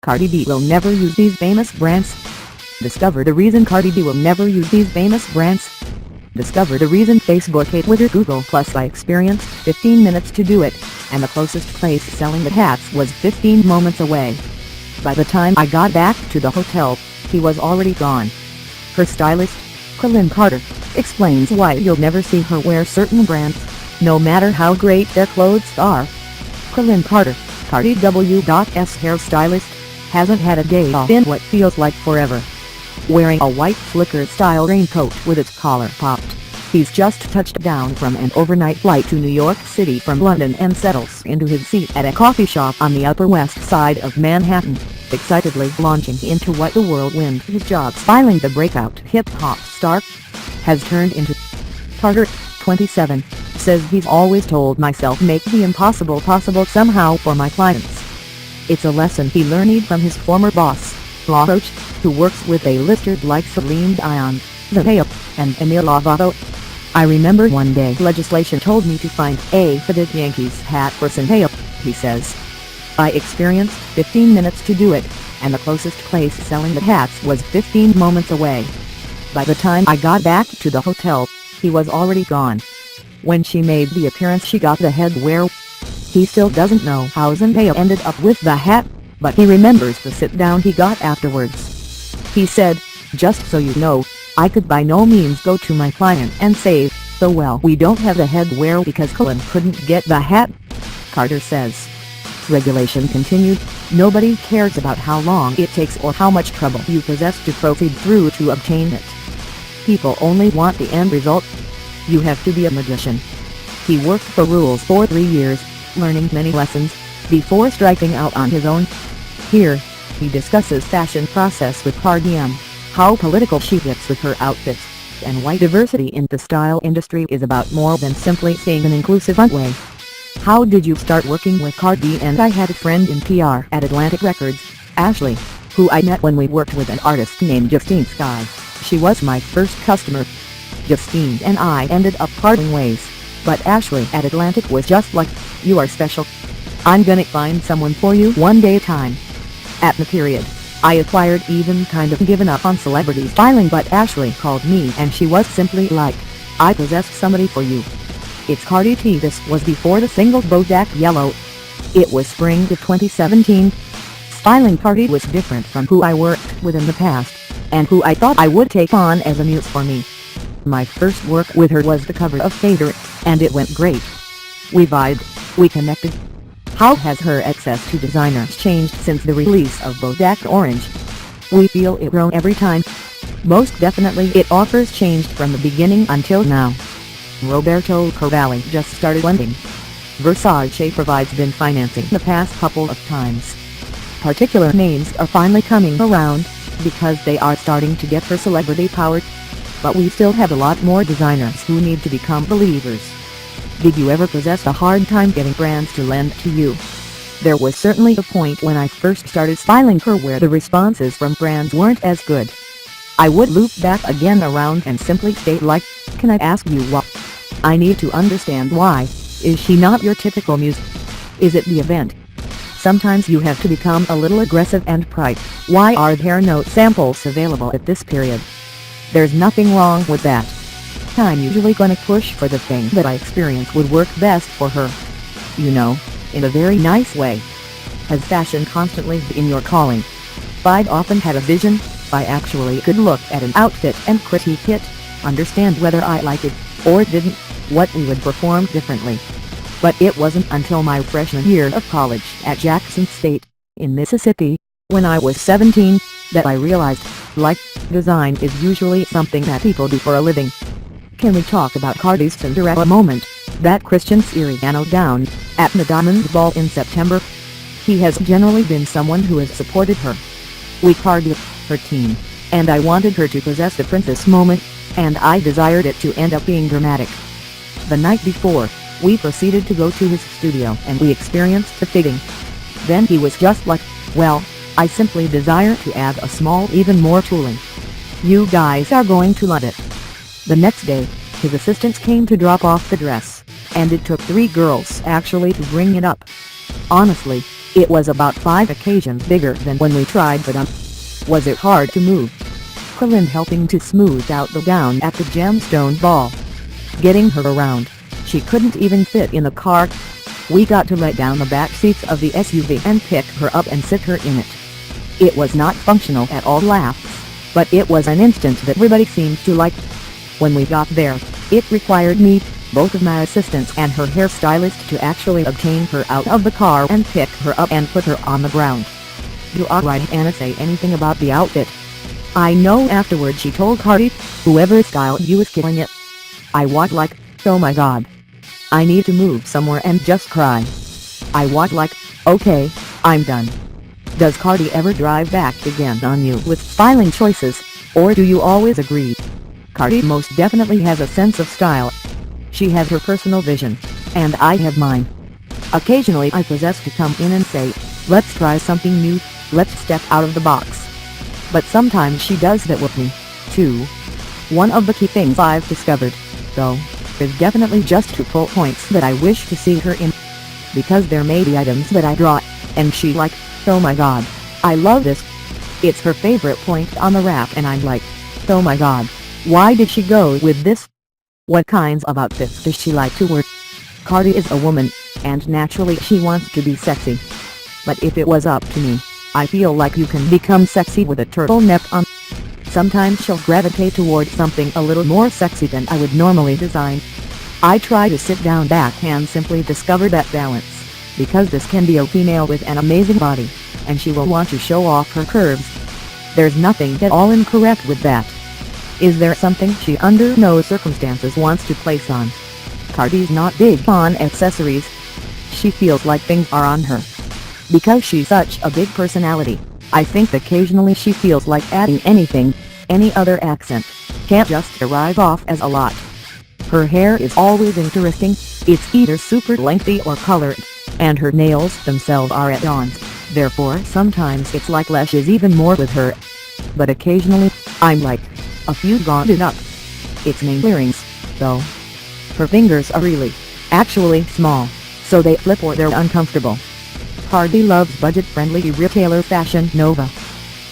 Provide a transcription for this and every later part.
Cardi B will never use these famous brands. Discover the reason Cardi B will never use these famous brands. Discover the reason Facebook, Twitter, Google Plus. I experienced 15 minutes to do it, and the closest place selling the hats was 15 moments away. By the time I got back to the hotel, he was already gone. Her stylist, Carter, explains why you'll never see her wear certain brands, no matter how great their clothes are. Carter, Cardi W's hairstylist, hasn't had a day off in what feels like forever. Wearing a white flicker-style raincoat with its collar popped, he's just touched down from an overnight flight to New York City from London and settles into his seat at a coffee shop on the Upper West Side of Manhattan, excitedly launching into what the whirlwind his job styling the breakout hip-hop star has turned into. Carter, 27, says he's always told myself make the impossible possible somehow for my clients. It's a lesson he learned from his former boss, Roach, who works with A-listers like Celine Dion, Zendaya, and Emil Lovato. I remember one day legislation told me to find a fitted Yankees hat for Zendaya, he says. I experienced 15 minutes to do it, and the closest place selling the hats was 15 moments away. By the time I got back to the hotel, he was already gone. When she made the appearance she got the headwear. He still doesn't know how Zendaya ended up with the hat, but he remembers the sit-down he got afterwards. He said, "Just so you know, I could by no means go to my client and say, so well we don't have the headwear because Cullen couldn't get the hat," Carter says. Regulation continued, nobody cares about how long it takes or how much trouble you possess to proceed through to obtain it. People only want the end result. You have to be a magician. He worked for Rules for 3 years, learning many lessons, before striking out on his own. Here, he discusses fashion process with Cardi B, how political she gets with her outfits, and why diversity in the style industry is about more than simply seeing an inclusive runway. How did you start working with Cardi B? And I had a friend in PR at Atlantic Records, Ashley, who I met when we worked with an artist named Justine Skye. She was my first customer. Justine and I ended up parting ways, but Ashley at Atlantic was just like, "You are special. I'm gonna find someone for you one day at a time." At the period, I acquired even kind of given up on celebrity styling, but Ashley called me and she was simply like, "I possess somebody for you. It's Cardi B." This was before the single Bodak Yellow. It was spring of 2017. Styling Cardi was different from who I worked with in the past, and who I thought I would take on as a muse for me. My first work with her was the cover of Fader, and it went great. We vibed, we connected. How has her access to designers changed since the release of Bodak Orange? We feel it grown every time. Most definitely it offers changed from the beginning until now. Roberto Cavalli just started lending. Versace provides been financing the past couple of times. Particular names are finally coming around, because they are starting to get her celebrity power. But we still have a lot more designers who need to become believers. Did you ever possess a hard time getting brands to lend to you? There was certainly a point when I first started styling her where the responses from brands weren't as good. I would loop back again around and simply state like, "Can I ask you what? I need to understand why. Is she not your typical muse? Is it the event?" Sometimes you have to become a little aggressive and pry. Why are there no samples available at this period? There's nothing wrong with that. I'm usually gonna push for the thing that I experience would work best for her. You know, in a very nice way. Has fashion constantly been your calling? I'd often had a vision. I actually could look at an outfit and critique it, understand whether I liked it, or didn't, what we would perform differently. But it wasn't until my freshman year of college at Jackson State, in Mississippi, when I was 17, that I realized, like, design is usually something that people do for a living. Can we talk about Cardi's Cinderella moment, that Christian Siriano down at the Diamond Ball in September? He has generally been someone who has supported her. We Cardi, her team, and I wanted her to possess the princess moment, and I desired it to end up being dramatic. The night before, we proceeded to go to his studio and we experienced the fitting. Then he was just like, "Well, I simply desire to add a small even more tooling. You guys are going to love it." The next day, his assistants came to drop off the dress, and it took 3 girls actually to bring it up. Honestly, It was about 5 occasions bigger than when we tried the dump. Was it hard to move? Krillin helping to smooth out the gown at the gemstone ball. Getting her around. She couldn't even fit in the car. We got to let down the back seats of the SUV and pick her up and sit her in it. It was not functional at all laughs, but it was an instant that everybody seemed to like. When we got there, it required me, both of my assistants and her hairstylist to actually obtain her out of the car and pick her up and put her on the ground. Do alright Anna say anything about the outfit? I know afterward she told Cardi, whoever styled you is killing it. I was like, oh my god. I need to move somewhere and just cry. I was like, okay, I'm done. Does Cardi ever drive back again on you with styling choices, or do you always agree? Cardi most definitely has a sense of style. She has her personal vision, and I have mine. Occasionally I possess to come in and say, let's try something new, let's step out of the box. But sometimes she does that with me, too. One of the key things I've discovered, though, is definitely just 2 pull points that I wish to see her in. Because there may be items that I draw, and she like, oh my god, I love this. It's her favorite point on the rack and I'm like, oh my god, why did she go with this? What kinds of outfits does she like to wear? Cardi is a woman, and naturally she wants to be sexy. But if it was up to me, I feel like you can become sexy with a turtleneck on. Sometimes she'll gravitate toward something a little more sexy than I would normally design. I try to sit down back and simply discover that balance, because this can be a female with an amazing body, and she will want to show off her curves. There's nothing at all incorrect with that. Is there something she under no circumstances wants to place on? Cardi's not big on accessories. She feels like things are on her. Because she's such a big personality, I think occasionally she feels like adding anything, any other accent, can't just arrive off as a lot. Her hair is always interesting, it's either super lengthy or colored, and her nails themselves are add-ons, therefore sometimes it's like less is even more with her. But occasionally, I'm like, a few gone it up. It's named earrings, though. Her fingers are really, actually small, so they flip or they're uncomfortable. Cardi loves budget-friendly retailer Fashion Nova.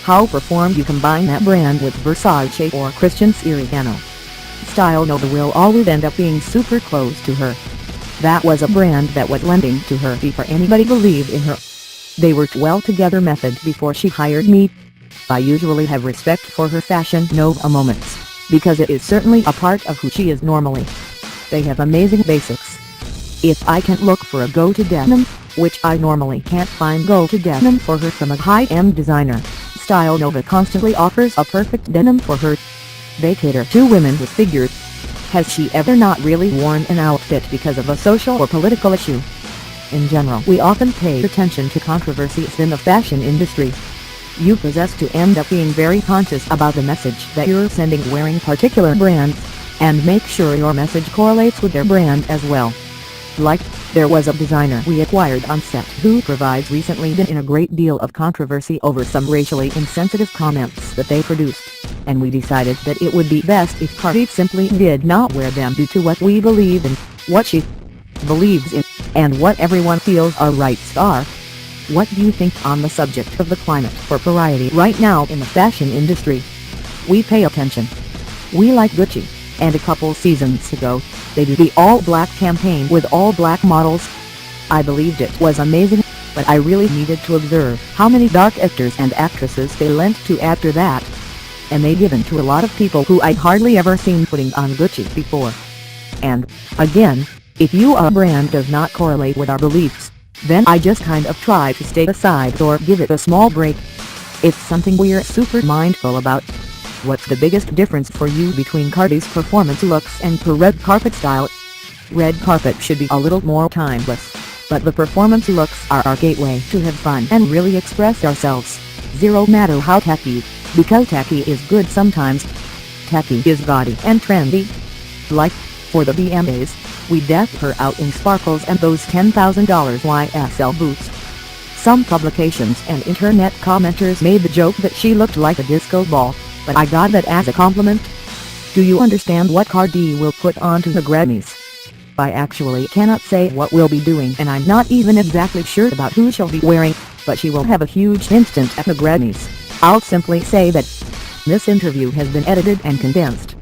How performed you combine that brand with Versace or Christian Siriano. Style Nova will always end up being super close to her. That was a brand that was lending to her before anybody believed in her. They worked well together method before she hired me. I usually have respect for her Fashion Nova moments, because it is certainly a part of who she is normally. They have amazing basics. If I can't look for a go-to denim, which I normally can't find go-to denim for her from a high-end designer, Style Nova constantly offers a perfect denim for her. They cater to women with figures. Has she ever not really worn an outfit because of a social or political issue? In general, we often pay attention to controversies in the fashion industry. You possess to end up being very conscious about the message that you're sending wearing particular brands, and make sure your message correlates with their brand as well. Like, there was a designer we acquired on set who provides recently been in a great deal of controversy over some racially insensitive comments that they produced, and we decided that it would be best if Cardi simply did not wear them due to what we believe in, what she believes in, and what everyone feels our rights are. What do you think on the subject of the climate for variety right now in the fashion industry? We pay attention. We like Gucci, and a couple seasons ago, they did the all-black campaign with all-black models. I believed it was amazing, but I really needed to observe how many dark actors and actresses they lent to after that. And they given to a lot of people who I'd hardly ever seen putting on Gucci before. And, again, if your brand does not correlate with our beliefs, then I just kind of try to stay aside or give it a small break. It's something we're super mindful about. What's the biggest difference for you between Cardi's performance looks and her red carpet style? Red carpet should be a little more timeless, but the performance looks are our gateway to have fun and really express ourselves. Zero matter how tacky, because tacky is good sometimes. Tacky is gaudy and trendy. Like, for the BMAs, we decked her out in sparkles and those $10,000 YSL boots. Some publications and internet commenters made the joke that she looked like a disco ball, but I got that as a compliment. Do you understand what Cardi will put onto the Grammys? I actually cannot say what we'll be doing, and I'm not even exactly sure about who she'll be wearing, but she will have a huge instant at the Grammys. I'll simply say that this interview has been edited and condensed.